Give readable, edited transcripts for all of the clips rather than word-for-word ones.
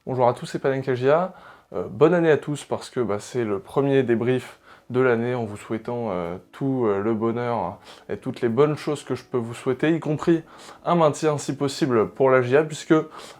Bonjour à tous, c'est Panenka. Bonne année à tous parce que c'est le premier débrief de l'année en vous souhaitant tout le bonheur et toutes les bonnes choses que je peux vous souhaiter, y compris un maintien si possible pour la GIA puisque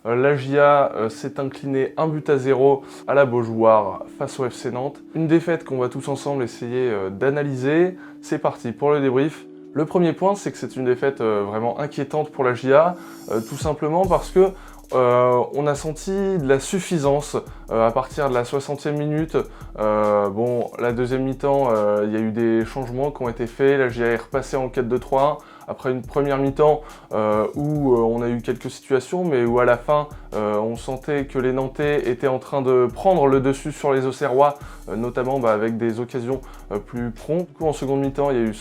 la GIA s'est inclinée 1-0 à la Beaujoire face au FC Nantes. Une défaite qu'on va tous ensemble essayer d'analyser. C'est parti pour le débrief. Le premier point, c'est que c'est une défaite vraiment inquiétante pour la GIA, tout simplement parce que on a senti de la suffisance à partir de la 60e minute. La deuxième mi-temps, il y a eu des changements qui ont été faits. La GIA est repassée en 4-2-3-1 après une première mi-temps où on a eu quelques situations, mais où à la fin, on sentait que les Nantais étaient en train de prendre le dessus sur les Auxerrois, notamment avec des occasions plus promptes. Du coup, en seconde mi-temps, il y a eu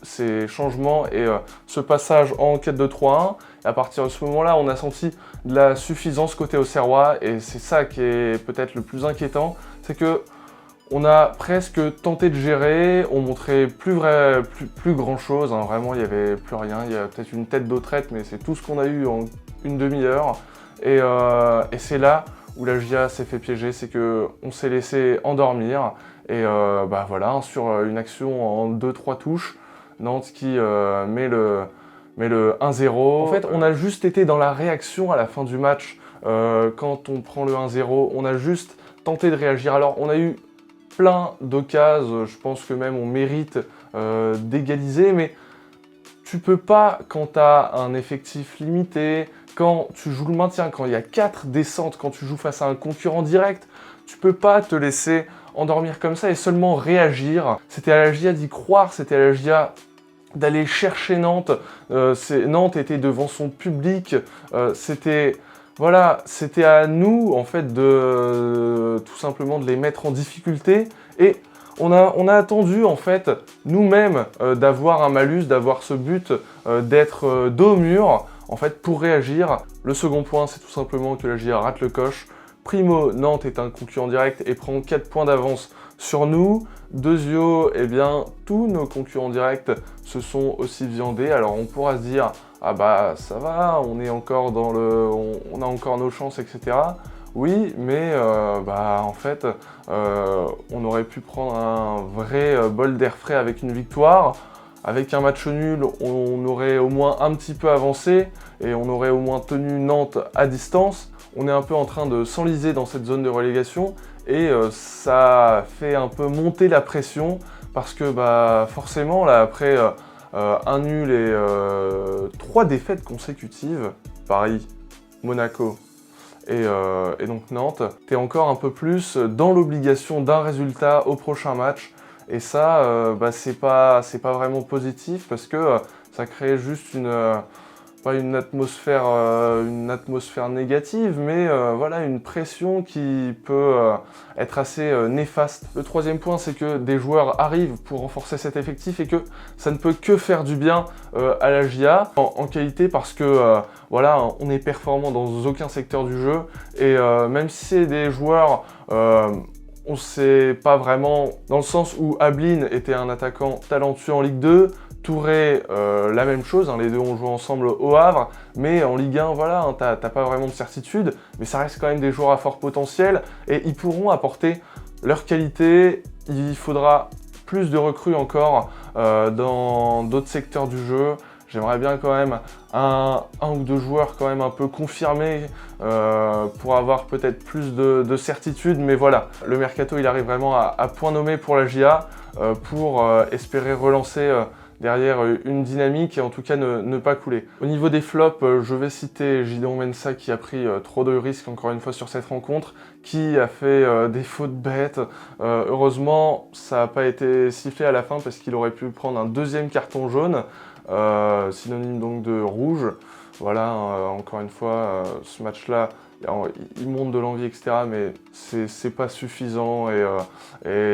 ces changements et ce passage en 4-2-3-1. À partir de ce moment-là, on a senti de la suffisance côté Auxerrois et c'est ça qui est peut-être le plus inquiétant, c'est que on a presque tenté de gérer, on montrait plus grand-chose, hein. Vraiment il n'y avait plus rien, il y a peut-être une tête d'autrette, mais c'est tout ce qu'on a eu en une demi-heure. Et c'est là où la GIA s'est fait piéger, c'est qu'on s'est laissé endormir et voilà, sur une action en 2-3 touches, Nantes qui met le 1-0. En fait, on a juste été dans la réaction à la fin du match. Quand on prend le 1-0, on a juste tenté de réagir. Alors, on a eu plein d'occasions. Je pense que même on mérite d'égaliser. Mais tu peux pas, quand tu as un effectif limité, quand tu joues le maintien, quand il y a 4 descentes, quand tu joues face à un concurrent direct, tu peux pas te laisser endormir comme ça et seulement réagir. C'était à la GIA d'y croire, c'était à la GIA d'aller chercher Nantes. Nantes était devant son public. C'était à nous en fait de tout simplement de les mettre en difficulté. Et on a attendu en fait nous-mêmes d'avoir un malus, d'avoir ce but, d'être dos au mur en fait pour réagir. Le second point, c'est tout simplement que la GIA rate le coche. Primo, Nantes est un concurrent direct et prend 4 points d'avance sur nous. Deuxio, tous nos concurrents directs se sont aussi viandés. Alors on pourra se dire, ah ça va, on est encore on a encore nos chances, etc. Oui, mais en fait, on aurait pu prendre un vrai bol d'air frais avec une victoire. Avec un match nul, on aurait au moins un petit peu avancé et on aurait au moins tenu Nantes à distance. On est un peu en train de s'enliser dans cette zone de relégation et ça fait un peu monter la pression parce que forcément, là, après un nul et 3 défaites consécutives, Paris, Monaco et donc Nantes, tu es encore un peu plus dans l'obligation d'un résultat au prochain match. Et ça, c'est pas vraiment positif parce que ça crée juste pas une atmosphère négative, mais une pression qui peut être assez néfaste. Le troisième point, c'est que des joueurs arrivent pour renforcer cet effectif et que ça ne peut que faire du bien à la GIA en qualité parce que on est performant dans aucun secteur du jeu et même si c'est des joueurs on ne sait pas vraiment, dans le sens où Ablin était un attaquant talentueux en Ligue 2, Touré, la même chose, les deux ont joué ensemble au Havre, mais en Ligue 1, t'as pas vraiment de certitude, mais ça reste quand même des joueurs à fort potentiel, et ils pourront apporter leur qualité. Il faudra plus de recrues encore dans d'autres secteurs du jeu. J'aimerais bien quand même un ou deux joueurs quand même un peu confirmés pour avoir peut-être plus de certitude. Mais voilà, le mercato il arrive vraiment à point nommé pour la GIA pour espérer relancer derrière une dynamique et en tout cas ne pas couler. Au niveau des flops, je vais citer Gideon Mensah qui a pris trop de risques encore une fois sur cette rencontre, qui a fait des fautes bêtes. Heureusement, ça n'a pas été sifflé à la fin parce qu'il aurait pu prendre un deuxième carton jaune. Synonyme donc de rouge. Voilà, encore une fois, ce match-là, il montre de l'envie, etc. Mais c'est pas suffisant et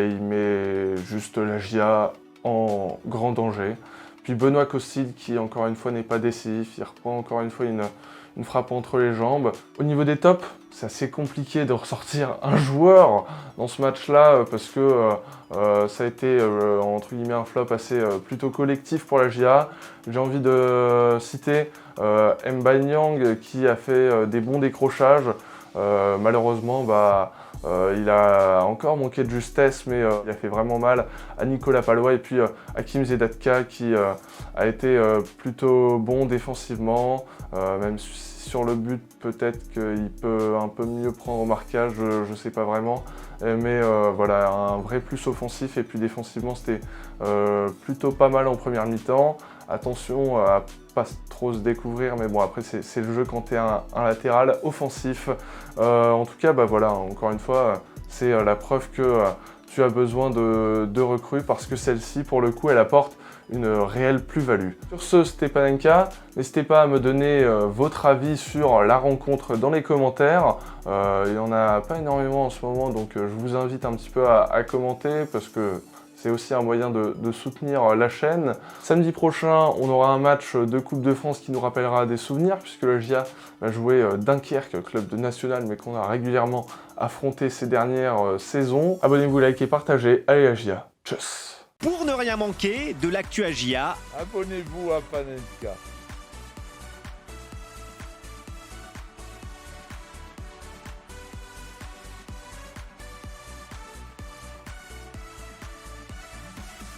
il met juste la GIA en grand danger. Puis Benoît Costil qui, encore une fois, n'est pas décisif. Il reprend encore une fois une frappe entre les jambes. Au niveau des tops, c'est assez compliqué de ressortir un joueur dans ce match-là parce que ça a été entre guillemets un flop assez plutôt collectif pour la GIA. J'ai envie de citer M'Banyang qui a fait des bons décrochages. Malheureusement, il a encore manqué de justesse, mais il a fait vraiment mal à Nicolas Palois et puis Hakim Zedatka qui a été plutôt bon défensivement, même sur le but peut-être qu'il peut un peu mieux prendre au marquage, je ne sais pas vraiment, mais voilà, un vrai plus offensif et puis défensivement c'était plutôt pas mal en première mi-temps. Attention à pas trop se découvrir, mais bon après c'est le jeu quand tu es un latéral offensif. En tout cas, voilà, encore une fois, c'est la preuve que tu as besoin de recrues parce que celle-ci, pour le coup, elle apporte une réelle plus-value. Sur ce, Stepanenka, n'hésitez pas à me donner votre avis sur la rencontre dans les commentaires. Il n'y en a pas énormément en ce moment, donc je vous invite un petit peu à commenter parce que c'est aussi un moyen de soutenir la chaîne. Samedi prochain, on aura un match de Coupe de France qui nous rappellera des souvenirs, puisque le GIA va jouer Dunkerque, club de national, mais qu'on a régulièrement affronté ces dernières saisons. Abonnez-vous, likez, partagez. Allez, la GIA. Tchuss. Pour ne rien manquer de l'actu AGIA, abonnez-vous à Panenka.